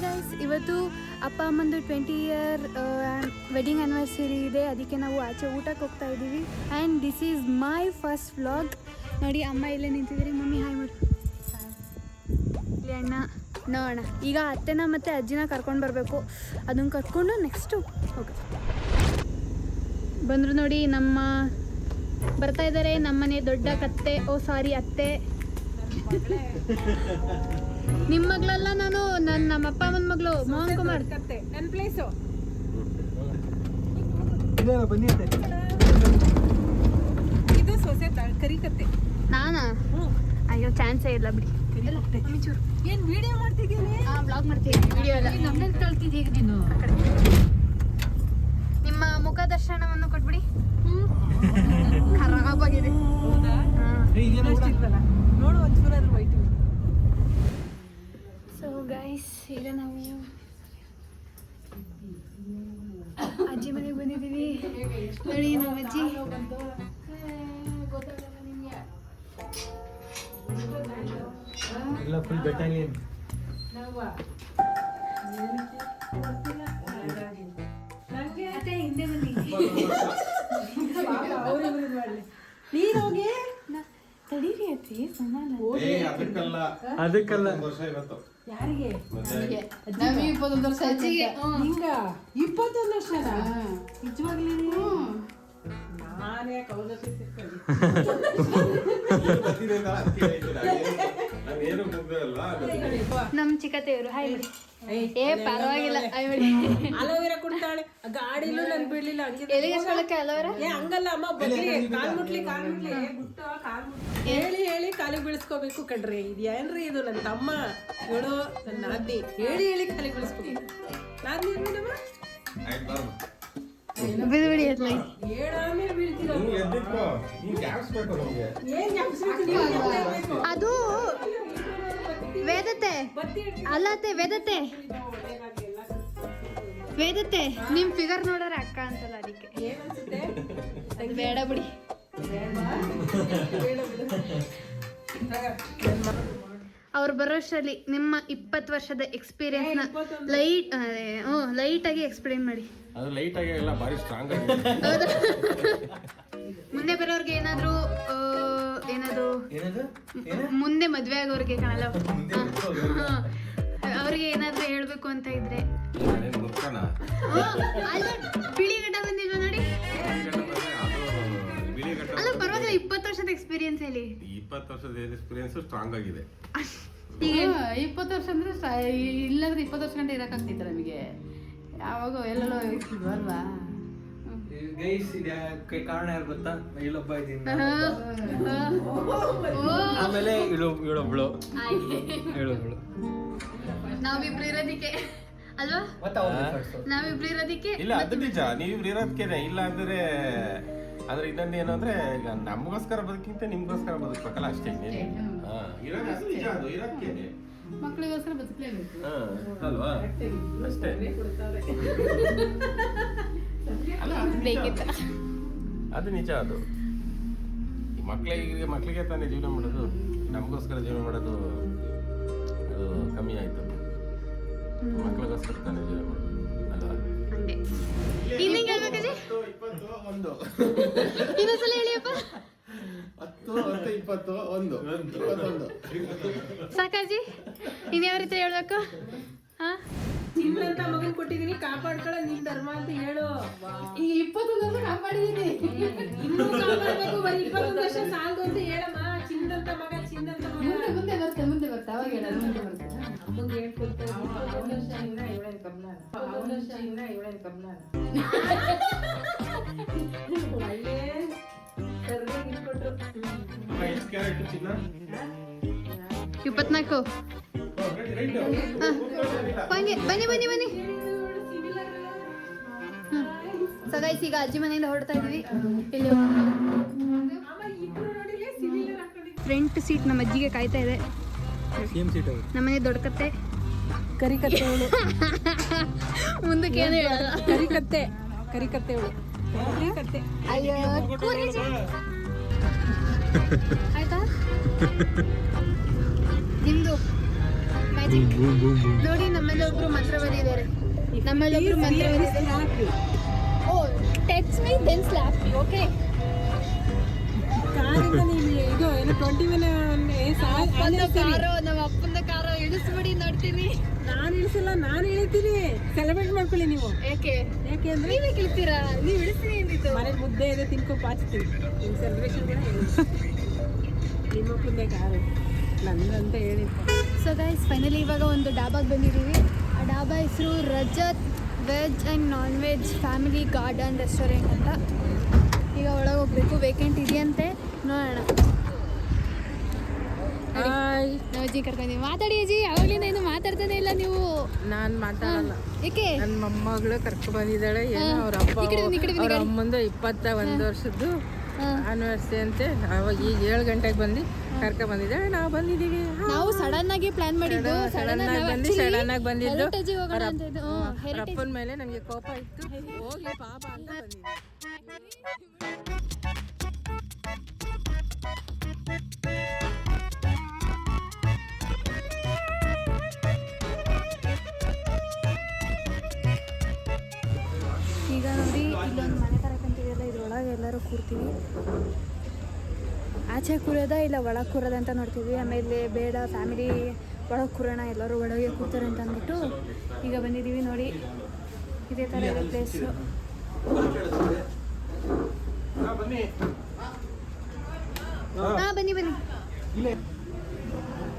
Guys, ಇವತ್ತು ಅಪ್ಪ ಅಮ್ಮಂದು 20 year wedding anniversary ಇದೆ. ಅದಕ್ಕೆ ನಾವು ಆಚೆ ಊಟಕ್ಕೆ ಹೋಗ್ತಾ ಇದ್ದೀವಿ. And this is my first vlog. ನೋಡಿ, ಅಮ್ಮ ಇಲ್ಲೇ ನಿಂತಿದ್ದೀರಿ. ಮಮ್ಮಿ ಹಾಯ್ ಮಾಡು. ಇಲ್ಲಿ ಅಣ್ಣ, ನೋಡೋಣ. ಈಗ ಅತ್ತೆನ ಮತ್ತು ಅಜ್ಜಿನ ಕರ್ಕೊಂಡು ಬರಬೇಕು. ಅದನ್ನು ಕರ್ಕೊಂಡು ನೆಕ್ಸ್ಟು ಓಕೆ ಬಂದರು. ನೋಡಿ, ಬರ್ತಾ ಇದ್ದಾರೆ ನಮ್ಮನೆ ದೊಡ್ಡ ಕತ್ತೆ. ಅತ್ತೆ. ನಿಮ್ಮ ಮಗಳಲ್ಲ, ನಮ್ಮ ಅಪ್ಪ ಅಮ್ಮನ ಮಗಳು ಮೋಹನ್ ಕುಮಾರ್. ನನ್ನ ಪ್ಲೇಸು ಇದು ಸೊಸೆ ಕರಿಕತ್ತೆ. ನಾನಾ? ಅಯ್ಯೋ, ಚಾನ್ಸೇ ಇಲ್ಲ ಬಿಡಿ. ಏನ್ ವಿಡಿಯೋ ಮಾಡ್ತಿದ್ದೀನಿ? ಬ್ಲಾಗ್ ಮಾಡ್ತೀನಿ. ವಿಡಿಯೋ ಎಲ್ಲ ನಮ್ಮನ್ನ ಕಳ್ತಿದ್ದೀಗ ನೀನು. ನಿಮ್ಮ ಮುಖ ದರ್ಶನವನ್ನು ಕೊಟ್ಬಿಡಿ. ಖರಾಬಾಗಿದೆ. ನೋಡು, ಒಂಚೂರಾದ್ರೂ ವೈಟ್. ಸೊ ಗೈಸ್, ಈಗ ನಾವು ಅಜ್ಜಿ ಮನೆಗೆ ಬಂದಿದ್ದೀವಿ. ನೋಡಿ, ನಮ್ಮ ಅಜ್ಜಿ ಎಲ್ಲ ಫುಲ್ ಬೆಟ್ಟಾಗೇನು. ಅತ್ತೆ ಹಿಂದೆ ಬನ್ನಿ. ನೀನ್ ಹೋಗಿ ತಡೀರಿ ಅತ್ತಿ, ಸಮಾನ. ಅದಕ್ಕಲ್ಲ ಯಾರಿಗೆ? 21 ವರ್ಷ ಅಜ್ಜಿಗೆ. ಹಿಂಗ 21 ವರ್ಷನ? ನಿಜವಾಗ್ಲೂ ನಾನೇ ನಮ್ ಚಿಕ್ಕತೆಯವರು ಹಾಯ್ ಬಿಡಿ. ಪರವಾಗಿಲ್ಲ, ಅಲೋವೆರಾ ಕೊಡ್ತಾಳೆ. ಗಾಡಿಲೂ ನನ್ ಬಿಡ್ಲಿಲ್ಲ. ಎಲ್ಲಿಗೆ ಅಲೋವೆರಾ? ಹಂಗಲ್ಲ ಅಮ್ಮ, ಬಗ್ಲಿ ಕಾಲ್ ಮುಟ್ಲಿ ಹೇಳಿ ಕಾಲಿಗೆ ಬೀಳಿಸ್ಕೋಬೇಕು ಕಣ್ರಿ. ಇದು ಏನ್ರಿ ಇದು? ನನ್ನ ತಮ್ಮ ಹೇಳೋ, ನನ್ನ ನಾದ್ನಿ ಹೇಳಿ ಕಾಲಿಗೆ ಬೀಳಿಸ್ಕೋಬೇಕು. ನಾದ್ನಿ ಬಿಡಿ. ಆಮೇಲೆ ಬೀಳ್ತೀರ. ಅದು ವೇದತೆ ಅಲ್ಲತ್ತೆ. ವೇದತೆ ನಿಮ್ ಫಿಗರ್ ನೋಡ್ರೆ ಅಕ್ಕ ಅಂತಲ್ಲ, ಅದಕ್ಕೆ ಬೇಡ ಬಿಡಿ. ಅವ್ರು ಬರೋಷ್ಟರಲ್ಲಿ ನಿಮ್ಮ 20 ವರ್ಷದ ಎಕ್ಸ್ಪೀರಿಯನ್ಸ್ ನ ಲೈಟ್ ಆಗಿ ಎಕ್ಸ್ಪ್ಲೇನ್ ಮಾಡಿ. ಅದು ಲೈಟ್ ಆಗಿ ಎಲ್ಲ ಬಾರಿ ಸ್ಟ್ರಾಂಗ್ ಆಗಿ. ಮುಂದೆ ಬರೋರ್ಗೆ ಏನಾದ್ರು ಮುಂದೆ ಮದ್ವೆ ಆಗೋರ್ಗೆ ಕಾಣಲ್ಲ, ಅವ್ರಿಗೆ ಏನಾದ್ರು ಹೇಳ್ಬೇಕು ಅಂತ ಇದ್ರೆ. ಅಲ್ಲ, ಬಿಳಿ ಗಡ್ಡ ಬಂದಿಲ್ವಾ ನೋಡಿ? ಅಲ್ಲ, ಪರವಾಗಿಲ್ಲ. 20 ವರ್ಷದ ಎಕ್ಸ್ಪೀರಿಯನ್ಸ್ ಹೇಳಿ. 20 ವರ್ಷದ ಎಕ್ಸ್ಪೀರಿಯನ್ಸ್ ಸ್ಟ್ರಾಂಗ್ ಆಗಿದೆ. 20 ವರ್ಷ ಅಂದ್ರೆ ಇಲ್ಲಾಂದ್ರೆ 20 ವರ್ಷ ಗಂಟೆ ಇರಕ್ಕಾಗ್ತಿತ್ತು ನಮಗೆ. ಯಾವಾಗ ಎಲ್ಲೆಲ್ಲೋ ಇರ್ತಿದ್ವು ಅಲ್ವಾ? ಗೈಸ್, ಕಾರಣ ಯಾರು ಗೊತ್ತಾ? ಇಲ್ಲೊಬ್ಬ ಇದ್ದೀನಿ, ಆಮೇಲೆ ಇಳೊಬ್ಳು. ನಾವಿಬ್ರು ಇರೋದಿಕ್ಕೆ ಅಲ್ವಾ? ನಾವಿಬ್ರು ಇರೋದಿಕ್ಕೆ ಇಲ್ಲ, ಅದು ನಿಜ. ನೀವು ಇರೋದಕ್ಕೇನೆ. ಇಲ್ಲ ಅಂದ್ರೆ ಇನ್ನೊಂದು ಏನು ಅಂದ್ರೆ, ಈಗ ನಮಗೋಸ್ಕರ ಬದುಕಿಂತ ನಿಮ್ಗೋಸ್ಕರ ಬದುಕ್ಬೇಕಲ್ಲ, ಅಷ್ಟೇ. ಇರೋದಕ್ಕೇನೆ ಮಕ್ಕಳಿಗೋಸ್ಕರ ಬದುಕಲೇಬೇಕು ಅಲ್ವಾ? ಅಷ್ಟೇ. ಅದು ನಿಜ. ಅದು ಈ ಮಕ್ಕಳಿಗೆ ತಾನೇ ಜೀವನ ಮಾಡೋದು, ನಮಗೋಸ್ಕರ ಜೀವನ ಮಾಡೋದು ಅದು ಕಮ್ಮಿ ಆಯ್ತು. ಮಕ್ಕಳಿಗೋಸ್ಕರ ತಾನೇ ಜೀವನ ಮಾಡೋದು ಅಲ್ವಾ? ಇನ್ನೊಂದ್ಸಲ ಹೇಳಿಯಪ್ಪ. 10, 20, 21. ಸಾಕಾಜಿ, ಇನ್ಯಾವ ರೀತಿ ಹೇಳ್ಬೇಕು? ಚಿನ್ನಂತ ಮಗನ್ ಕೊಟ್ಟಿದೀನಿ, ಕಾಪಾಡ್ಕೊಳ್ಳ. ನಿನ್ ಧರ್ಮ ಅಂತ ಹೇಳು. ಈ 21 ವರ್ಷ ಕಾಪಾಡಿದೀನಿ, ಇನ್ನೂ ಕಾಪಾಡ್ಬೇಕು. ಬರೀ 21 ವರ್ಷ ಸಾಲದು ಅಂತ ಹೇಳಮ್ಮ. ಚಿನ್ನಂತ ಮಗ. ಮುಂದೆ ಬರ್ತಾ ಅವಾಗ ಹೇಳ. ಮುಂದೆ ಬರ್ತಾ ಅಮ್ಮಂಗೆ ಹೇಳ್ಕೊಡ್ತಾರೆ. 21 ವರ್ಷದಿಂದ ಇವಳೇನು ಕಬ್ಲ ಒಳ್ಳೆ ಸರಿಯಾಗಿ ಇಟ್ಕೊಟ್ರು. 24. ಬನ್ನಿ. ಸಗಾಯ್ಸ್, ಈಗ ಅಜ್ಜಿ ಮನೆಯಿಂದ ಹೊರಡ್ತಾ ಇದೀವಿ. ಇಲ್ಲಿ ಫ್ರಂಟ್ ಸೀಟ್ ನಮ್ಮ ಅಜ್ಜಿಗೆ ಕಾಯ್ತಾ ಇದೆ. ನಮ್ಮನೆ ದೊಡ್ಡ ಕತ್ತೆ, ಕರಿಕತ್ತೆ ಅವಳು. ಮುಂದಕ್ಕೆ ಏನು ಹೇಳಲ್ಲ. ಕರಿಕತ್ತೆ ಅವಳು. ಅಯ್ಯೋ, ಆಯ್ತಾ? ನಿಮ್ದು ಮ್ಯಾಜಿಕ್ ನೋಡಿ. ನಮ್ಮಲ್ಲಿ ಒಬ್ರು ನಮ್ಮಲ್ಲೊಬ್ರು ಮಂತ್ರ oh texts me then slap you okay ಕಾರಿಂದ ನೀನು ಇದು ಏನು 21 ಕಾರು ನಮ್ಮ ಅಪ್ಪನ ಕಾರು ಇಳಿಸ್ಬಿಡಿ ನೋಡ್ತೀನಿ. ನಾನು ಇಳಿಸಲ್ಲ, ನಾನು ಇಳಿತೀನಿ. ಸೆಲೆಬ್ರೇಟ್ ಮಾಡ್ಕೊಳ್ಳಿ ನೀವು. ಯಾಕೆ ಯಾಕೆಂದ್ರೆ ನೀವೇ ಇಳಿತೀರಾ? ನೀವು ಇಳಿಸ್ತೀನಿ ಅಂದಿದ್ದು. ಮನೇಲಿ ಮುದ್ದೆ ಇದೆ ತಿನ್ಕೊ ಪಾಚ್ತೀವಿ. ನಿಮ್ಮ ಸೆಲೆಬ್ರೇಷನ್ ಕೂಡ ಹೇಳಿ ನಿಮ್ಮ ಪುಣ್ಯ ಕಾರು ನಂದಂತ ಹೇಳಿಪ್ಪ. ಸೊ ಗೈಸ್ ಫೈನಲಿ ಇವಾಗ ಒಂದು ಡಾಬಾಗೆ ಬಂದಿದ್ದೀವಿ. ಆ ಡಾಬಾ ಹೆಸರು Rajat veg and non veg family garden restaurant ಅಂತ. ಈಗ ಒಳಗೆ ಹೋಗ್ಬೇಕು, ವೇಕೆಂಟ್ ಇದೆಯಂತೆ, ನೋಡೋಣ. ನಾವು ಅಜ್ಜಿ ಕರ್ಕೊಂಡ್ವಿ. ಮಾತಾಡಿ ಅಜ್ಜಿ, ಯಾವಾಗಲಿಂದ ಏನು ಮಾತಾಡ್ತಾನೆ ಇಲ್ಲ ನೀವು. ನಾನು ಮಾತಾಡಲ್ಲ. ಏಕೆ? ನನ್ನ ಮೊಮ್ಮಗಳು ಕರ್ಕೊ ಬಂದಿದ್ದಾಳೆ. ಏನೋ ಅವ್ರ ಅಪ್ಪ ಅವ್ರ ಅಮ್ಮಂದು 21 ವರ್ಷದ್ದು ಆನಿವರ್ಸರಿ ಅಂತೆ. ಅವಾಗ ಈಗ 7 ಗಂಟೆಗೆ ಬಂದು ಕರ್ಕೊ ಬಂದಿದ್ದಾಳೆ. ನಾವು ಬಂದಿದ್ದೀವಿ. ನಾವು ಸಡನ್ ಆಗಿ ಪ್ಲಾನ್ ಮಾಡಿದ್ದು. ಸಡನ್ ಆಗಿ ಬಂದಿದ್ದು. ಹೋಗೋಣ ಅಂತ ಇದ್ದು. ಅವ್ರ ಅಪ್ಪನ ಮೇಲೆ ನನಗೆ ಕೋಪ ಇತ್ತು. ಹೋಗ್ಲಿ ಪಾಪ ಅಂತ ಬಂದಿದ್ದೆ. ಈಗ ನೋಡಿ ಇಲ್ಲೊಂದು ಮನೆ ಥರ ಕಂತಿದೆಯಲ್ಲ, ಇದ್ರೊಳಗೆ ಎಲ್ಲರೂ ಕೂರ್ತೀವಿ. ಆಚೆ ಕೂರೋದ ಇಲ್ಲ ಒಳಗೆ ಕೂರೋದ ಅಂತ ನೋಡ್ತೀವಿ. ಆಮೇಲೆ ಬೇಡ ಫ್ಯಾಮಿಲಿ ಒಳಗೆ ಕೂರೋಣ, ಎಲ್ಲರೂ ಒಳಗೆ ಕೂರ್ತಾರೆ ಅಂತ ಅಂದ್ಬಿಟ್ಟು ಈಗ ಬಂದಿದ್ದೀವಿ. ನೋಡಿ ಇದೇ ಥರ ಇರೋ ಪ್ಲೇಸು. ಹಾಂ ಬನ್ನಿ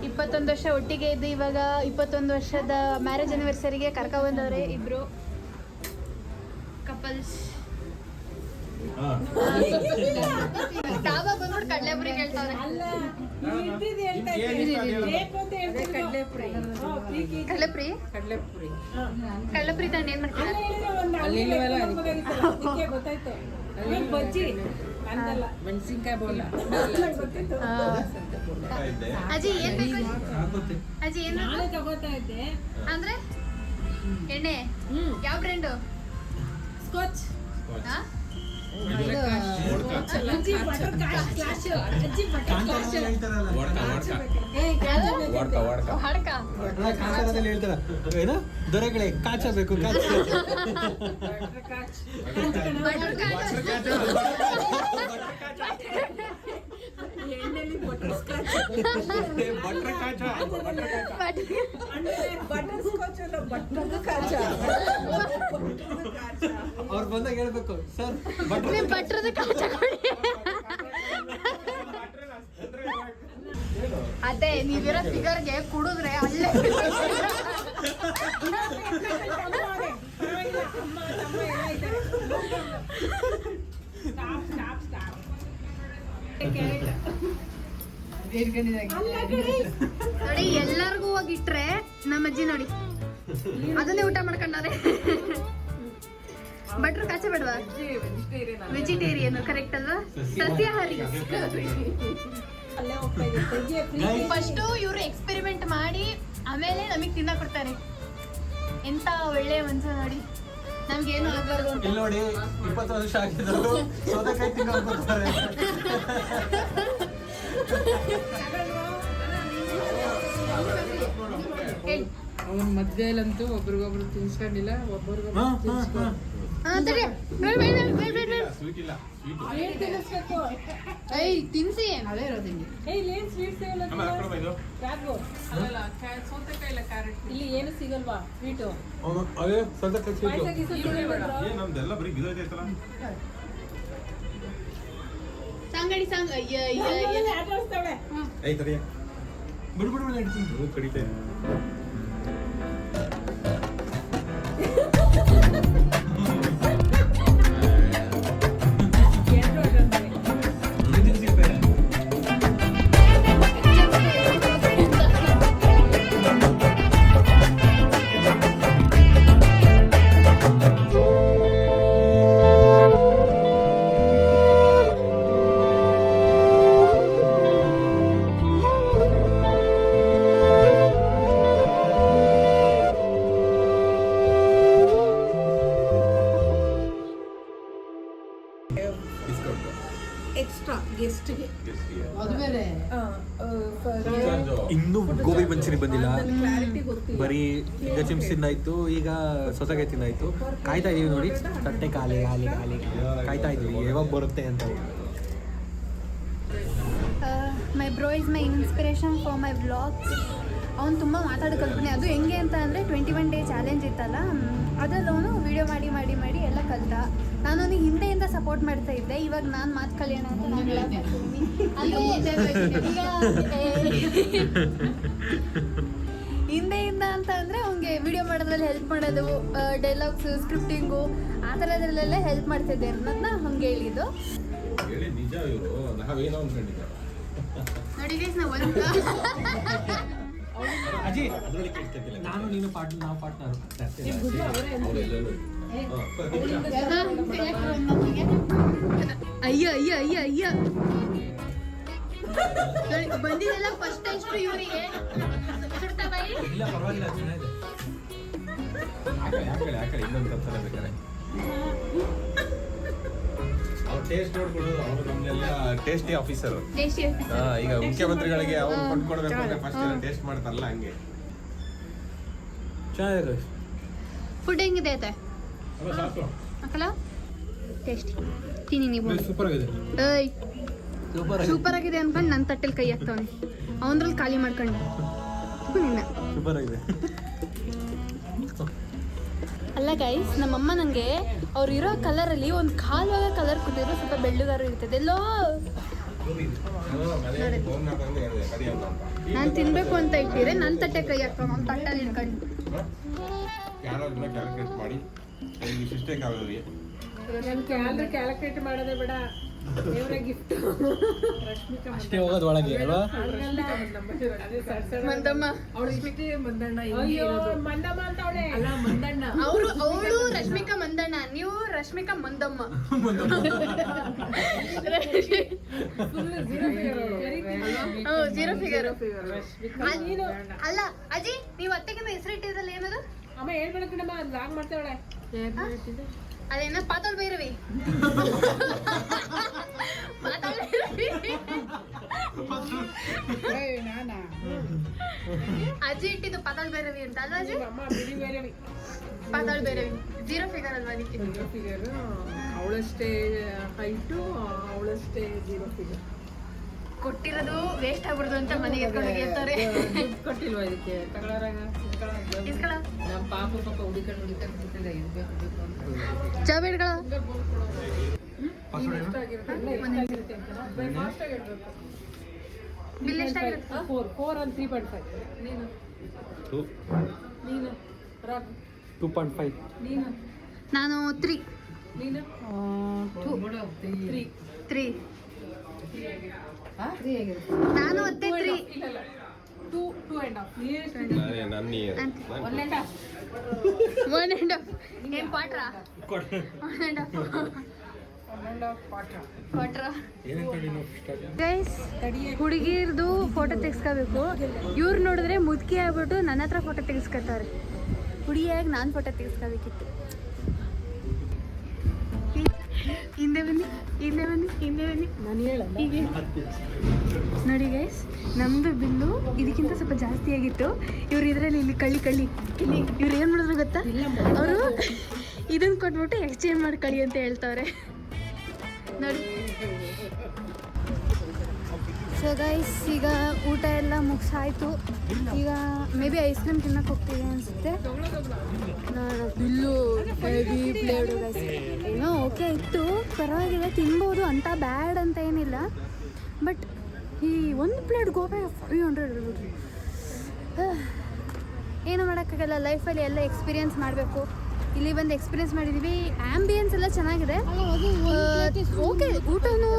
21 ವರ್ಷ ಒಟ್ಟಿಗೆ ಇದ್ದು ಇವಾಗ 21 ವರ್ಷದ ಮ್ಯಾರೇಜ್ ಆನಿವರ್ಸರಿಗೆ ಕರ್ಕೊಬಂದವ್ರೆ ಇಬ್ರು ಕಪಲ್ಸ್. ಡಾಬಾ ಬಂದ್ಬಿಟ್ಟು ಕಡಲೆಪುರಿ ಕೇಳ್ತಾವ್ರೆ. ಕಡಲೆಪುರಿ ತಂದು ಏನ್ ಮಾಡ್ತೀರಾ? ಮೆಣಸಿನ್ಕಾಯಿ ಬೋಲ. ಅಜ್ಜಿ ಏನ್ ಬೇಕು? ಅಜ್ಜಿ ಏನ್ ತಗೋತಾ ಇದ್ದೆ ಅಂದ್ರೆ ಎಣ್ಣೆ ಯಾವ ಬ್ರ್ಯಾಂಡು? ಸ್ಕಾಚ್. ಏನು ದೊರೆಗಳೇ ಕಾಚಬೇಕು ಅವ್ರು ಬಂದಾಗ ಹೇಳ್ಬೇಕು ಸರ್ ಬಟ್ರದ ಕಾಚ ಕೊಡಿ. ಅದೇ ನೀವಿರೋ ಫಿಗರ್ಗೆ ಕುಡಿದ್ರೆ ಅಲ್ಲೇ ನೋಡಿ ಎಲ್ಲರಿಗೂ ಹೋಗಿಟ್ರೆ ನಮ್ಮ ಅಜ್ಜಿ ನೋಡಿ ಅದನ್ನೇ ಊಟ ಮಾಡ್ಕೊಂಡಾರೆ. ಬಟ್ರ್ ಕಾಚ ಬೇಡವಾ? ವೆಜಿಟೇರಿಯನ್ ಕರೆಕ್ಟ್ ಅಲ್ವಾ? ಸಸ್ಯಾಹಾರಿ. ಫಸ್ಟು ಇವರು ಎಕ್ಸ್ಪೆರಿಮೆಂಟ್ ಮಾಡಿ ಆಮೇಲೆ ನಮಗೆ ತಿನ್ನ ಕೊಡ್ತಾರೆ. ಎಂತ ಒಳ್ಳೆ ಮನ್ಸ ನೋಡಿ. ನಮ್ಗೇನು ಆಗಬಾರ್ದು ಅಂತ. ಇಲ್ಲಿ ನೋಡಿ 20 ವರ್ಷ ಆಗಿದ್ರು ಸೌತೆಕಾಯಿ ತಿನ್ನೋದು ಬರ್ತಾರೆ. ಅವನ ಮಧ್ಯೆಲಂತೂ ಒಬ್ರಿಗೊಬ್ರು ತಿನ್ಸ್ಕೊಂಡಿಲ್ಲ, ಒಬ್ಬರಿಗೊಬ್ರು ತಿನ್ಸ್ಕೊಂಡು ತಿನ್ಸಿ ಅದೇ ಇರೋದು ಹಿಂಗೆ. ಇಲ್ಲಿ ಏನು ಸಿಗಲ್ವಾ ಸ್ವೀಟು? ಅದೇ ಸೌತೆಕಾಯಿ ಸಂಗಡಿ ಬಿಡ್ಬಿಡು ಕಡಿತೆ. ಗೆಸ್ಟ್ಗೆ ಅದು ಬೇರೆ ಇನ್ನೂ ಗೋಬಿ ಮಂಚೂರಿ ಬಂದಿಲ್ಲ, ಕ್ಲಾರಿಟಿ ಗೊತ್ತಿಲ್ಲ. ಬರೀ ಈಗ ಚಿಪ್ಸ್ ತಿಂದಾಯ್ತು, ಈಗ ಸೊಸಕಾಯಿ ತಿಂದಾಯ್ತು. ಕಾಯ್ತಾ ಇದೀವಿ ನೋಡಿ, ತಟ್ಟೆ ಖಾಲಿ ಖಾಲಿ ಖಾಲಿ ಕಾಯ್ತಾ ಇದೀವಿ ಯಾವಾಗ ಬರುತ್ತೆ ಅಂತ. My bro is my inspiration for my vlogs. ಅವ್ನು ತುಂಬ ಮಾತಾಡೋ ಕಲ್ಪನೆ. ಅದು ಹೆಂಗೆ ಅಂತ ಅಂದರೆ 21 ಡೇ ಚಾಲೆಂಜ್ ಇತ್ತಲ್ಲ, ಅದರಲ್ಲಿ ಅವನು ವೀಡಿಯೋ ಮಾಡಿ ಮಾಡಿ ಮಾಡಿ ಎಲ್ಲ ಕಲಿತ. ನಾನು ಅವನಿಗೆ ಹಿಂದೆಯಿಂದ ಸಪೋರ್ಟ್ ಮಾಡ್ತಾ ಇದ್ದೆ. ಇವಾಗ ನಾನು ಮಾತು ಕಲಿಯೋಣ ಅಂತ ನಾನು ಹಿಂದೆಯಿಂದ ಅಂತ ಅಂದರೆ ಅವ್ನಿಗೆ ವೀಡಿಯೋ ಮಾಡೋದ್ರಲ್ಲಿ ಹೆಲ್ಪ್ ಮಾಡೋದು, ಡೈಲಾಗ್ಸು, ಸ್ಕ್ರಿಪ್ಟಿಂಗು ಆ ಥರದ್ರಲ್ಲೆಲ್ಲ ಹೆಲ್ಪ್ ಮಾಡ್ತಿದ್ದೆ ಅನ್ನೋದನ್ನ ಹಂಗೆ ಹೇಳಿದ್ದು. ಹೇಳಿ ನಿಜ ಇವರು, ನಾವೇನೋ ಅನ್ಕೊಂಡಿದ್ದೆ. ನೋಡಿ ಗೈಸ್, ನಾವು ಒಂದು ಅಜಿ ನಾನು ನೀನು ನಾವು ಪಾರ್ಟ್ನರ್. ಅಯ್ಯ ಅಯ್ಯ ಅಯ್ಯ ಅಯ್ಯ ಬಂದಿದೆಲ್ಲ ಫಸ್ಟ್ ಎಷ್ಟು ಇವರಿಗೆ ಇಲ್ಲ ಪರವಾಗಿಲ್ಲ, ಚೆನ್ನಾಗಿದೆ. ಯಾಕಡೆ ಇನ್ನೊಂದು ತರ್ತಾರೆ ಬೇಕಾರೆ. ಅವ್ರು ಟೇಸ್ಟ್ ನೋಡ್ಕೊಡು, ಅವರು ನಮ್ಗೆಲ್ಲ ಟೇಸ್ಟಿ ಆಫೀಸರ್. ಈಗ ಮುಖ್ಯಮಂತ್ರಿಗಳಿಗೆ ಅವ್ರು ಕೊಟ್ಕೊಡ್ಬೇಕು ಅಂದ್ರೆ ಫಸ್ಟ್ ಟೇಸ್ಟ್ ಮಾಡ್ತಾರಲ್ಲ ಹಂಗೆ. ಚೆನ್ನಾಗಿದೆ. ಫುಡ್ ಹೆಂಗಿದೆ ಐತೆ ಅಕ್ಕಲ? ಟೇಸ್ಟಿ ತಿನ್ನಿ ನೀವು. ಸೂಪರ್ ಆಗಿದೆ. ಏಯ್ ಸೂಪರ್ ಸೂಪರ್ ಆಗಿದೆ ಅನ್ಕೊಂಡು ನನ್ನ ತಟ್ಟೆಲಿ ಕೈ ಹಾಕ್ತವನೆ, ಅವನ್ರಲ್ಲಿ ಖಾಲಿ ಮಾಡ್ಕೊಂಡು ನಿನ್ನ. ಸೂಪರ್ ಆಗಿದೆ. ಅಲ್ಲ ಗೈಸ್, ನಮ್ಮಮ್ಮ ನನಗೆ ಅವ್ರು ಇರೋ ಕಲರಲ್ಲಿ ಒಂದು ಕಾಲ್ವಾಗ ಕಲರ್ ಕೊಟ್ಟಿದ್ರು, ಸ್ವಲ್ಪ ಬೆಳ್ಳಗಾರು ಇರ್ತದೆ ಎಲ್ಲೋ. ನಾನು ತಿನ್ಬೇಕು ಅಂತ ಇಟ್ಟಿದ್ರೆ ನನ್ನ ತಟ್ಟೆ ಕೈ ಹಾಕ್ತಾವ, ಅವ್ನ ತಟ್ಟಲ್ಲಿ ಇಟ್ಕೊಂಡು. ಯಾರೋ ಅದನ್ನ ಕ್ಯಾಲ್ಕುಲೇಟ್ ಮಾಡಿ ಇಷ್ಟೇ ಕಾಲೋರಿ. ಕ್ಯಾಲ್ಕುಲೇಟ್ ಮಾಡೋದೇ ಬೇಡ, ದೇವರ ಗಿಫ್ಟ್. ಅಷ್ಟೇ ಹೋಗೋದು ಒಳಗೆ ಅಲ್ವಾ? ಮಂದಮ್ಮ ಅವಳು ರಶ್ಮಿಕಾ ಮಂದಣ್ಣ, ನೀವು ರಶ್ಮಿಕಾ ಮಂದಮ್ಮ. Zero figure. ಅಲ್ಲ ಅಜ್ಜಿ, ನೀವು ಅತ್ತೆಗಿಂತ ಹೆಸರಿಟ್ಟಿದ್ರಲ್ಲ ಏನದು? ಅಮ್ಮ ಹೇಳ್ಬೇಕಮ್ಮ, ಲಾಗ್ ಮಾಡ್ತಾವಳೆ. ಅದೇನ ಪಾತಾಳ್ ಭೈರವಿ. ಪಾತಾಳ್ ಭೈರವಿ ಅಜ್ಜಿ ಇಟ್ಟಿದ್ದು ಪಾತಾಳ್ ಭೈರವಿ ಅಂತ ಅಲ್ವಾ ಅಜ್ಜಿ? ಪಾತಾಳ್ ಭೈರವಿ ಜೀರೋ ಫಿಗರ್ ಅಲ್ವಾ ಅದಕ್ಕೆ? ಜೀರೋ ಫಿಗರ್, ಅವಳಷ್ಟೇ ಹೈಟು, ಅವಳಷ್ಟೇ ಜೀರೋ ಫಿಗರ್. ಕೊಟ್ಟಿರೋದು ವೇಸ್ಟ್ ಆಗ್ಬಿಡ್ದು ಅಂತ ಮನೆಗೆ ಎತ್ಕೊಂಡು ಹೇಳ್ತಾರೆ. ಕೊಟ್ಟಿಲ್ವಾ ಇದಕ್ಕೆ? ತಗೊಳಾರಾಗ ನಮ್ಮ ಪಾಪ ಹುಡುಕೊಂಡು ಬಿಟ್ಟಿಲ್ಲ, ಇರ್ಬೇಕು ಅಂತ. ಚಾ ಬೇಡ್ಗಳ ಬಿಲ್ ಎಷ್ಟಾಗಿರುತ್ತೆ? 4 and 3.5. ನೀನು 2.5. ನೀನು ನಾನು 3. ನೀನು 3. ನಾನು ಅತ್ತೆ 3. 2.5. ನನ್ನ 1.5. ಏನ್ ಪಾಟ್ರ? 1.5 ಗೈಸ್, ಹುಡುಗಿರ್ದು ಫೋಟೋ ತೆಗಿಸ್ಕೋಬೇಕು. ಇವ್ರು ನೋಡಿದ್ರೆ ಮುದುಕಿ ಆಗ್ಬಿಟ್ಟು ನನ್ನ ಹತ್ರ ಫೋಟೋ ತೆಗಿಸ್ಕೊತಾರೆ. ಹುಡುಗಿಯಾಗಿ ನಾನು ಫೋಟೋ ತೆಗಿಸ್ಕೋಬೇಕಿತ್ತು. ಹಿಂದೆ ಬನ್ನಿ, ಹಿಂದೆ ಬನ್ನಿ, ಹಿಂದೆ ಬನ್ನಿ. ನಾನು ಹೇಳಲ್ಲ. ನೋಡಿ ಗೈಸ್, ನಮ್ಮದು ಬಿಲ್ಲು ಇದಕ್ಕಿಂತ ಸ್ವಲ್ಪ ಜಾಸ್ತಿ ಆಗಿತ್ತು. ಇವ್ರು ಇದರಲ್ಲಿ ಇಲ್ಲಿ ಕಳ್ಳಿ ಇಲ್ಲಿ ಇವ್ರು ಏನು ಮಾಡಿದ್ರು ಗೊತ್ತಾ? ಅವರು ಇದನ್ನು ಕೊಟ್ಬಿಟ್ಟು ಎಕ್ಸ್ಚೇಂಜ್ ಮಾಡಿ ಕಳಿ ಅಂತ ಹೇಳ್ತವ್ರೆ ನೋಡಿ. ಸೊ ಗೈಸ್, ಈಗ ಊಟ ಎಲ್ಲ ಮುಗಿಸಾಯ್ತು. ಈಗ ಮೇ ಬಿ ಐಸ್ ಕ್ರೀಮ್ ತಿನ್ನಕ್ಕೆ ಹೋಗ್ತೀವಿ ಅನಿಸುತ್ತೆ. Bill heavy ಪ್ಲೇಡು guys. ಏನೋ ಓಕೆ ಇತ್ತು, ಪರವಾಗಿಲ್ಲ, ತಿನ್ಬೋದು, ಅಂತ ಬ್ಯಾಡ್ ಅಂತ ಏನಿಲ್ಲ. ಬಟ್ ಈ ಒಂದು ಪ್ಲೇಟ್ ಗೋಬಿ 500 ಇರ್ಬೋದು. ಏನೂ ಮಾಡೋಕ್ಕಾಗಲ್ಲ, ಲೈಫಲ್ಲಿ ಎಲ್ಲ ಎಕ್ಸ್ಪೀರಿಯನ್ಸ್ ಮಾಡಬೇಕು. ಇಲ್ಲಿ ಬಂದು ಎಕ್ಸ್ಪೀರಿಯನ್ಸ್ ಮಾಡಿದ್ದೀವಿ. ಆ್ಯಂಬಿಯನ್ಸ್ ಎಲ್ಲ ಚೆನ್ನಾಗಿದೆ. ಓಕೆ, ಊಟನೂ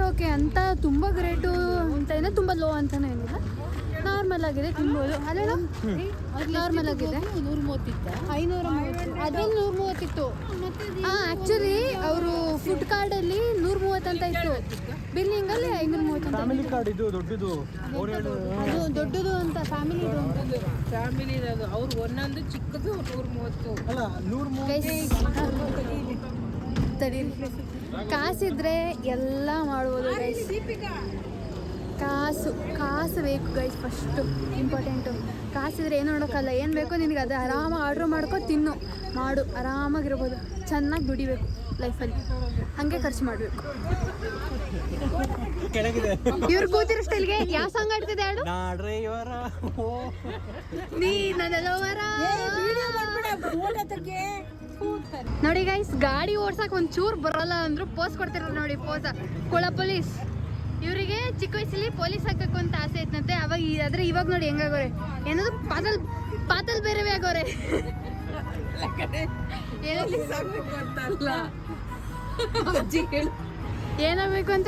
ಓಕೆ ಅಂತ ತುಂಬ ಗ್ರೇಟು ಅಂತ ಏನೋ ತುಂಬ ಲೋ ಅಂತಲೂ ಏನಿಲ್ಲ, ನಾರ್ಮಲ್ ಆಗಿದೆ, ತಿನ್ಬೋದು. ಅಲ್ಲೇನೋ ನಾರ್ಮಲ್ ಆಗಿದೆ. 530 ಅದ್ರಲ್ಲಿ 130 ಹಾಂ, ಆ್ಯಕ್ಚುಲಿ ಅವರು ಫುಡ್ ಕಾರ್ಡಲ್ಲಿ 130 ಅಂತ ಇತ್ತು, ಬಿಲ್ಲಿಂಗಲ್ಲಿ 530 ಫ್ಯಾಮಿಲಿ ಕಾರ್ಡ್ ಇದು ದೊಡ್ಡದು, ಅದು ದೊಡ್ಡದು ಅಂತ ಫ್ಯಾಮಿಲಿದು. ಫ್ಯಾಮಿಲಿ ಇರೋದು ಅವ್ರು ಒಂದೊಂದು ಚಿಕ್ಕದು 130. ಅಲ್ಲ 130. ತಡೀರಿ. ಕಾಸಿದ್ರೆ ಎಲ್ಲ ಮಾಡ್ಬೋದು ಗೈಸ್. ಕಾಸು ಬೇಕು ಗೈಸ್, ಫಸ್ಟು ಇಂಪಾರ್ಟೆಂಟು. ಕಾಸಿದ್ರೆ ಏನು ನೋಡೋಕ್ಕಲ್ಲ, ಏನು ಬೇಕೋ ನಿನಗೆ ಅದು ಆರಾಮಾಗಿ ಆರ್ಡ್ರ್ ಮಾಡ್ಕೊ ತಿನ್ನು ಮಾಡು, ಆರಾಮಾಗಿರ್ಬೋದು. ಚೆನ್ನಾಗಿ ದುಡಿಬೇಕು ಲೈಫಲ್ಲಿ, ಹಾಗೆ ಖರ್ಚು ಮಾಡಬೇಕು. ಇವ್ರು ಕೂತಿರೋ ಸ್ಟೈಲ್ಗೆ ಯಾವ ಸಾಂಗ್ ಆಡ್ತಿದೆ ಹೇಳು? ನೀ ನನ್ನಲ್ಲವರ. ನೋಡಿ ಗೈಸ್, ಗಾಡಿ ಓಡ್ಸಕ್ ಒಂಚೂರು ಬರಲ್ಲ ಅಂದ್ರು ಪೋಸ್ ಕೊಡ್ತಿರೋ ನೋಡಿ. ಪೋಸ ಕುಳ ಪೊಲೀಸ್. ಇವರಿಗೆ ಚಿಕ್ಕ ವಯಸ್ಸಲ್ಲಿ ಪೊಲೀಸ್ ಆಗ್ಬೇಕು ಅಂತ ಆಸೆ ಇತ್ತಂತೆ. ಅವಾಗ ಆದ್ರೆ ಇವಾಗ ನೋಡಿ ಹೆಂಗಾಗೋರೆ, ಏನದು ಪಾತಲ್ ಬೇರೆ ಆಗೋರೆ. ಏನಾಗಬೇಕು ಅಂತ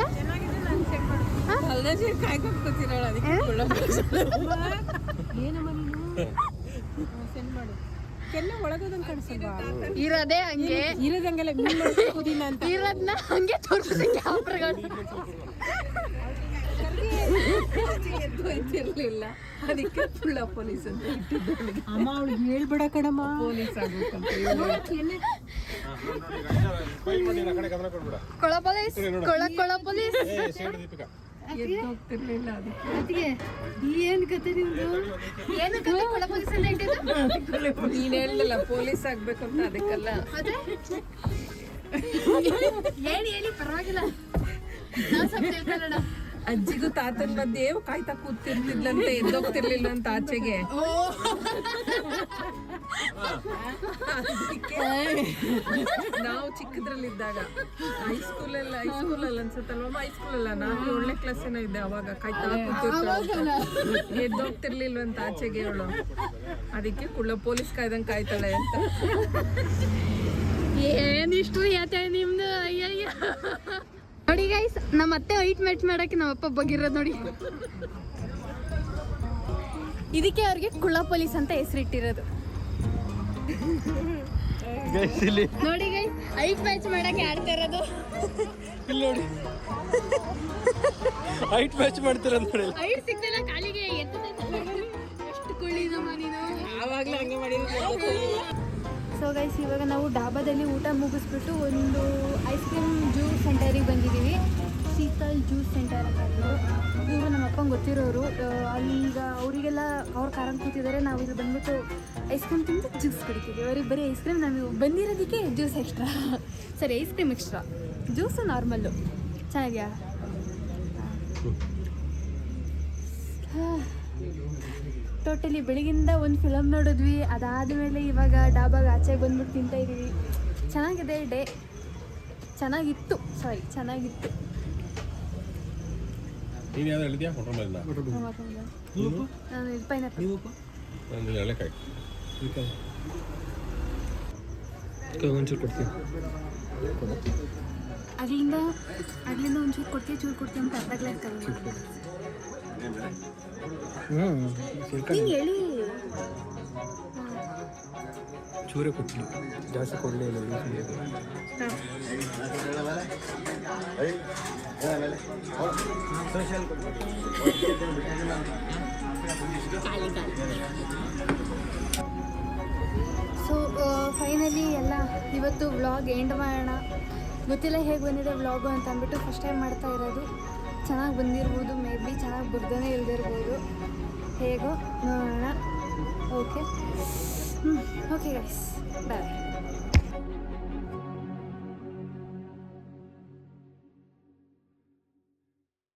ಇರೋದೇ ಹಂಗೆ, ಇರೋದನ್ನ ಹಂಗೆ ತೋರಿಸೋದಕ್ಕೆ ಇರ್ಲಿಲ್ಲ, ಅದಕ್ಕೆ ಪುಳ್ಳ ಪೊಲೀಸ್ ಅಂತ ಅಮ್ಮ ಅವಳಿಗೆ ಹೇಳ್ಬೇಡ ಕಣಮ್ಮ ಪೊಲೀಸ್ ಆಗ್ಬೇಕಂತ. ಕೊಳ ಪೊಲೀಸ್, ಕೊಳ ಪೊಲೀಸ್ ಹೋಗ್ತಿರ್ಲಿಲ್ಲ. ಅದಕ್ಕೆ ಏನ್ ಕತೆ ನಿಮ್ದು? ಏನು ಕತೆ ಕೊಳ ಪೊಲೀಸ್ ಅಂತ ಇಟ್ಟಿದ್ದು? ನೀನ್ ಹೇಳ್ದಲ್ಲ ಪೊಲೀಸ್ ಆಗ್ಬೇಕು ಅಂತ, ಅದಕ್ಕೆಲ್ಲ ಅದೇ ಹೇಳಿ ಪರವಾಗಿಲ್ಲ, ನಾವು ಸ್ವಲ್ಪ ತಿಳ್ಕೊಳ್ಳೋಣ. ಅಜ್ಜಿಗೂ ತಾತನ ಮಧ್ಯೆ ಕಾಯ್ತಾ ಕೂತಿರ್ತಿದ್ಲಂತೆ, ಎದ್ದೋಗ್ತಿರ್ಲಿಲ್ಲ ಅಂತ ಆಚೆಗೆ. ನಾವು ಚಿಕ್ಕದ್ರಲ್ಲಿದ್ದಾಗ ಹೈಸ್ಕೂಲಲ್ಲಿ ಅನ್ಸುತ್ತಲ್ವ, ಹೈಸ್ಕೂಲಲ್ಲ, ನಾನು 7ನೇ ಕ್ಲಾಸ್ ಏನೋ ಇದ್ದೆ ಅವಾಗ. ಕಾಯ್ತಾ ಕೂತಿರ್ತಾಳೆ, ಎದ್ದೋಗ್ತಿರ್ಲಿಲ್ಲ ಅಂತ ಆಚೆಗೆ ಅವಳು. ಅದಕ್ಕೆ ಕುಳ್ಳ ಪೊಲೀಸ್ ಕಾಯ್ದಂಗೆ ಕಾಯ್ತಾಳೆ ಅಂತ. ಏನಿಷ್ಟು ಯಾತೆ ನಿಮ್ದು? ಅಯ್ಯಯ್ಯ ನೋಡಿ ಗೈಸ್, ನಮ್ಮ ಅತ್ತೆ ಹೈಟ್ ಮ್ಯಾಚ್ ಮಾಡಕ್ಕೆ ನಮ್ಮಪ್ಪ ಬಗ್ಗಿರೋದು ನೋಡಿ. ಇದಕ್ಕೆ ಅವ್ರಿಗೆ ಕುಳ್ಳ ಪೊಲೀಸ್ ಅಂತ ಹೆಸರಿಟ್ಟಿರೋದು ನೋಡಿ ಗೈಸ್. ಹೈಟ್ ಮ್ಯಾಚ್ ಮಾಡಕ್ಕೆ ಆಡ್ತಾ ಇರೋದು ಇಲ್ಲಿ ನೋಡಿ, ಹೈಟ್ ಮ್ಯಾಚ್ ಮಾಡ್ತಾರೆ ನೋಡಿ. ಹೈಟ್ ಸಿಗ್ತಿಲ್ಲ ಕಾಲಿಗೆ, ಎಷ್ಟು ಕುಳ್ಳಿದಮ್ಮ ನೀನು. ಆವಾಗ್ಲೂ ಹಂಗೆ ಮಾಡಿದ್ರು. ಸೊ ಗೈಸ್, ಇವಾಗ ನಾವು ಡಾಬಾದಲ್ಲಿ ಊಟ ಮುಗಿಸ್ಬಿಟ್ಟು ಒಂದು ಐಸ್ ಕ್ರೀಮ್ ಜ್ಯೂಸ್ ಸೆಂಟರಿಗೆ ಬಂದಿದ್ದೀವಿ. ಶೀತಲ್ ಜ್ಯೂಸ್ ಸೆಂಟರ್ ಅಂತ ಇದ್ರು. ಇವರು ನಮ್ಮ ಅಪ್ಪಂಗೆ ಗೊತ್ತಿರೋರು. ಅಲ್ಲೀಗ ಅವರಿಗೆಲ್ಲ ಅವ್ರ ಕಾರಂಗೆ ಕೂತಿದ್ದಾರೆ. ನಾವು ಇಲ್ಲಿ ಬಂದ್ಬಿಟ್ಟು ಐಸ್ ಕ್ರೀಮ್ ತಿಂದು ಜ್ಯೂಸ್ ಕುಡಿತೀವಿ. ಅವ್ರಿಗೆ ಬರೀ ಐಸ್ ಕ್ರೀಮ್, ನಾವು ಬಂದಿರೋದಕ್ಕೆ ಜ್ಯೂಸ್ ಎಕ್ಸ್ಟ್ರಾ. ಸರಿ, ice cream extra, juice normal. ಚೆನ್ನಾಗಿಯಾ? ಟೋಟಲಿ ಬೆಳಗಿಂದ ಒಂದು ಫಿಲಮ್ ನೋಡಿದ್ವಿ. ಅದಾದಮೇಲೆ ಇವಾಗ ಡಾಬಾಗೆ ಆಚೆಗೆ ಬಂದ್ಬಿಟ್ಟು ತಿಂತಾಯಿದ್ದೀವಿ. ಚೆನ್ನಾಗಿದೆ ಡೇ, ಚೆನ್ನಾಗಿತ್ತು. ನೀನು ಯಾವ್ದು ಹೇಳಿದ್ಯಾ? ನಾನು ಪೈನಾಪಲ್. ಒಂಚೂರು ಕೊಡ್ತೀನಿ. ಅಲ್ಲಿಂದ ಒಂಚೂರು ಕೊಡ್ತೀವಿ ಅಂತ ಅರ್ಧ ಗ್ಲಾಸ್ ಹಿಂಗೆ ಹೇಳಿ. ಚೂರೇ ಕೊಡ್ತೀನಿ, ಜಾಸ್ತಿ ಕೊಡಲೇ ಇಲ್ಲ. ಸೊ ಫೈನಲಿ ಎಲ್ಲ ಇವತ್ತು ವ್ಲಾಗ್ ಎಂಡ್ ಮಾಡೋಣ. ಗೊತ್ತಿಲ್ಲ ಹೇಗೆ ಬಂದಿದೆ ವ್ಲಾಗು ಅಂತ ಅಂದ್ಬಿಟ್ಟು ಫಸ್ಟ್ ಟೈಮ್ ಮಾಡ್ತಾ ಇರೋದು. ಚೆನ್ನಾಗಿ ಬಂದಿರ್ಬೋದು, ಮೇ ಬಿ ಚೆನ್ನಾಗಿ ಬರ್ದೇ ಇಲ್ದಿರ್ಬೋದು, ಹೇಗೋ ನೋಡೋಣ. ಓಕೆ ಗೈಸ್, ಬಾಯ್.